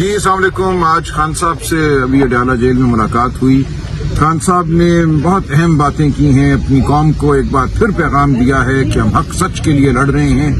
جی السلام علیکم. آج خان صاحب سے ابھی اڈیالہ جیل میں ملاقات ہوئی. خان صاحب نے بہت اہم باتیں کی ہیں. اپنی قوم کو ایک بار پھر پیغام دیا ہے کہ ہم حق سچ کے لیے لڑ رہے ہیں.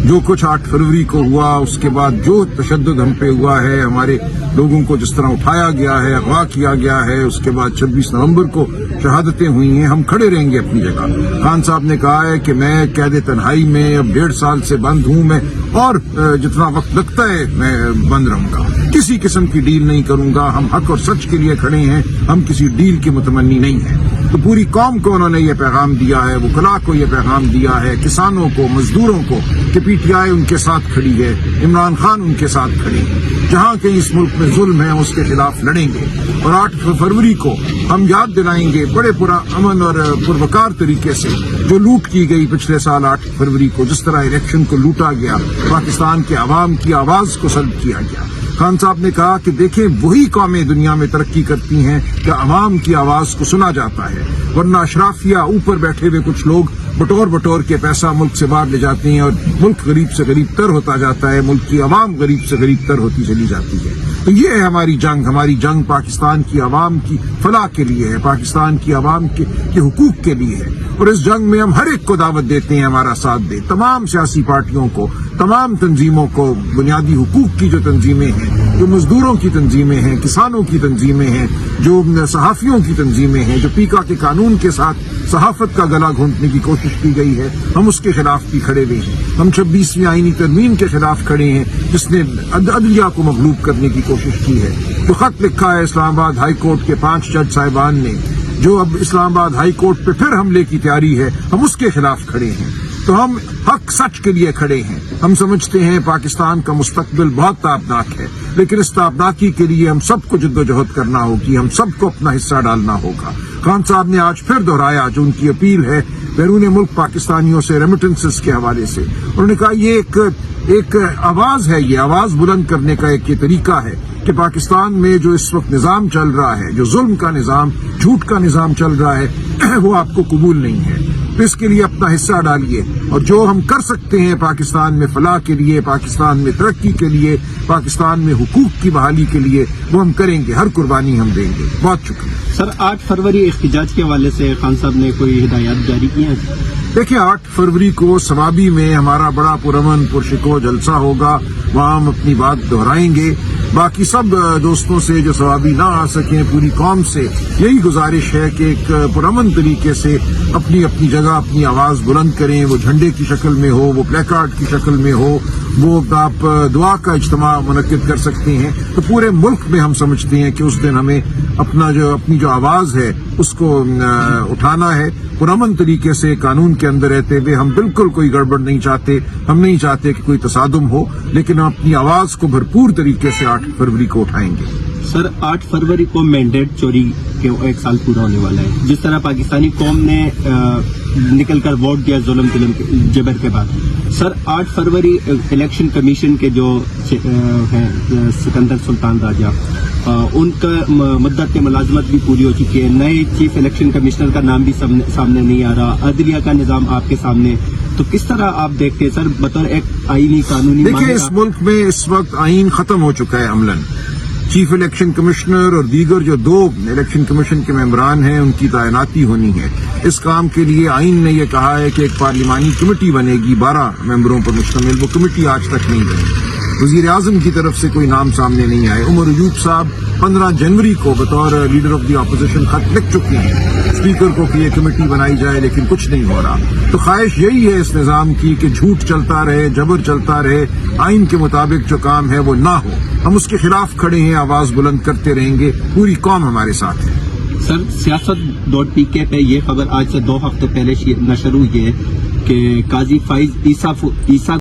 جو کچھ 8 فروری کو ہوا، اس کے بعد جو تشدد ہم پہ ہوا ہے، ہمارے لوگوں کو جس طرح اٹھایا گیا ہے، اغوا کیا گیا ہے، اس کے بعد 26 نومبر کو شہادتیں ہوئی ہیں، ہم کھڑے رہیں گے اپنی جگہ. خان صاحب نے کہا ہے کہ میں قید تنہائی میں اب 1.5 سال سے بند ہوں، میں اور جتنا وقت لگتا ہے میں بند رہوں گا. کسی قسم کی ڈیل نہیں کروں گا. ہم حق اور سچ کے لیے کھڑے ہیں، ہم کسی ڈیل کے متمنی نہیں ہیں. تو پوری قوم کو انہوں نے یہ پیغام دیا ہے، وکلاء کو یہ پیغام دیا ہے، کسانوں کو، مزدوروں کو، کہ پی ٹی آئی ان کے ساتھ کھڑی ہے، عمران خان ان کے ساتھ کھڑے ہیں. جہاں کہیں اس ملک میں ظلم ہے اس کے خلاف لڑیں گے. اور 8 فروری کو ہم یاد دلائیں گے بڑے امن اور پروکار طریقے سے جو لوٹ کی گئی پچھلے سال 8 فروری کو، جس طرح الیکشن کو لوٹا گیا، پاکستان کے عوام کی آواز کو سلب کیا گیا. خان صاحب نے کہا کہ دیکھیں وہی قومیں دنیا میں ترقی کرتی ہیں کہ عوام کی آواز کو سنا جاتا ہے، ورنہ اشرافیہ اوپر بیٹھے ہوئے کچھ لوگ بٹور کے پیسہ ملک سے باہر لے جاتے ہیں اور ملک غریب سے غریب تر ہوتا جاتا ہے، ملک کی عوام غریب سے غریب تر ہوتی چلی جاتی ہے. تو یہ ہے ہماری جنگ پاکستان کی عوام کی فلاح کے لیے ہے، پاکستان کی عوام کے حقوق کے لیے ہے. اور اس جنگ میں ہم ہر ایک کو دعوت دیتے ہیں ہمارا ساتھ دے. تمام سیاسی پارٹیوں کو، تمام تنظیموں کو، بنیادی حقوق کی جو تنظیمیں ہیں، جو مزدوروں کی تنظیمیں ہیں، کسانوں کی تنظیمیں ہیں، جو صحافیوں کی تنظیمیں ہیں، جو پیکا کے قانون کے ساتھ صحافت کا گلا گھونٹنے کی کوشش کی گئی ہے، ہم اس کے خلاف بھی کھڑے ہوئے ہیں. ہم 26ویں آئینی ترمیم کے خلاف کھڑے ہیں جس نے عدلیہ کو مغلوب کرنے کی کوشش کی ہے. جو خط لکھا ہے اسلام آباد ہائی کورٹ کے 5 جج صاحبان نے، جو اب اسلام آباد ہائی کورٹ پہ پھر حملے کی تیاری ہے، ہم اس کے خلاف کھڑے ہیں. تو ہم حق سچ کے لیے کھڑے ہیں. ہم سمجھتے ہیں پاکستان کا مستقبل بہت تابناک ہے، لیکن اس تابناکی کے لیے ہم سب کو جدوجہد کرنا ہوگی، ہم سب کو اپنا حصہ ڈالنا ہوگا. خان صاحب نے آج پھر دہرایا جو ان کی اپیل ہے بیرون ملک پاکستانیوں سے ریمیٹنسز کے حوالے سے. انہوں نے کہا یہ ایک آواز ہے، یہ آواز بلند کرنے کا ایک یہ طریقہ ہے کہ پاکستان میں جو اس وقت نظام چل رہا ہے، جو ظلم کا نظام، جھوٹ کا نظام چل رہا ہے، وہ آپ کو قبول نہیں ہے. تو اس کے لیے اپنا حصہ ڈالیے، اور جو ہم کر سکتے ہیں پاکستان میں فلاح کے لیے، پاکستان میں ترقی کے لیے، پاکستان میں حقوق کی بحالی کے لیے، وہ ہم کریں گے. ہر قربانی ہم دیں گے. بہت شکریہ. سر 8 فروری احتجاج کے حوالے سے خان صاحب نے کوئی ہدایات جاری کی ہیں؟ دیکھیں 8 فروری کو سوابی میں ہمارا بڑا پرامن پرشکو جلسہ ہوگا، وہاں ہم اپنی بات دہرائیں گے. باقی سب دوستوں سے جو سوابی نہ آ سکیں، پوری قوم سے یہی گزارش ہے کہ ایک پرامن طریقے سے اپنی جگہ اپنی آواز بلند کریں. وہ جھنڈے کی شکل میں ہو، وہ پلے کارڈ کی شکل میں ہو، وہ آپ دعا کا اجتماع منعقد کر سکتے ہیں. تو پورے ملک میں ہم سمجھتے ہیں کہ اس دن ہمیں اپنی جو آواز ہے اس کو اٹھانا ہے پرامن طریقے سے، قانون کے اندر رہتے ہوئے. ہم بالکل کوئی گڑبڑ نہیں چاہتے، ہم نہیں چاہتے کہ کوئی تصادم ہو، لیکن ہم اپنی آواز کو بھرپور طریقے سے 8 فروری کو اٹھائیں گے. سر 8 فروری کو مینڈیٹ چوری کے 1 سال پورا ہونے والا ہے. جس طرح پاکستانی قوم نے نکل کر ووٹ دیا ظلم جبر کے بعد، سر 8 فروری الیکشن کمیشن کے جو ہیں سکندر سلطان راجہ، ان کا مدت ملازمت بھی پوری ہو چکی ہے. نئے چیف الیکشن کمشنر کا نام بھی سامنے نہیں آ رہا. عدلیہ کا نظام آپ کے سامنے. تو کس طرح آپ دیکھتے ہیں سر بطور ایک آئینی قانونی؟ دیکھیے اس ملک میں اس وقت آئین ختم ہو چکا ہے عملاً. چیف الیکشن کمشنر اور دیگر جو 2 الیکشن کمیشن کے ممبران ہیں ان کی تعیناتی ہونی ہے. اس کام کے لیے آئین نے یہ کہا ہے کہ ایک پارلیمانی کمیٹی بنے گی 12 ممبروں پر مشتمل. وہ کمیٹی آج تک نہیں بنی. وزیر اعظم کی طرف سے کوئی نام سامنے نہیں آئے. عمر ایوب صاحب 15 جنوری کو بطور لیڈر آف دی اپوزیشن خط لکھ چکے ہیں اسپیکر کو کہ یہ کمیٹی بنائی جائے، لیکن کچھ نہیں ہو رہا. تو خواہش یہی ہے اس نظام کی کہ جھوٹ چلتا رہے، جبر چلتا رہے، آئین کے مطابق جو کام ہے وہ نہ ہو. ہم اس کے خلاف کھڑے ہیں، آواز بلند کرتے رہیں گے. پوری قوم ہمارے ساتھ ہے. سر سیاست.pk پہ یہ خبر آج سے 2 ہفتے پہلے نشر ہوئی ہے کہ قاضی فائز عیسیٰ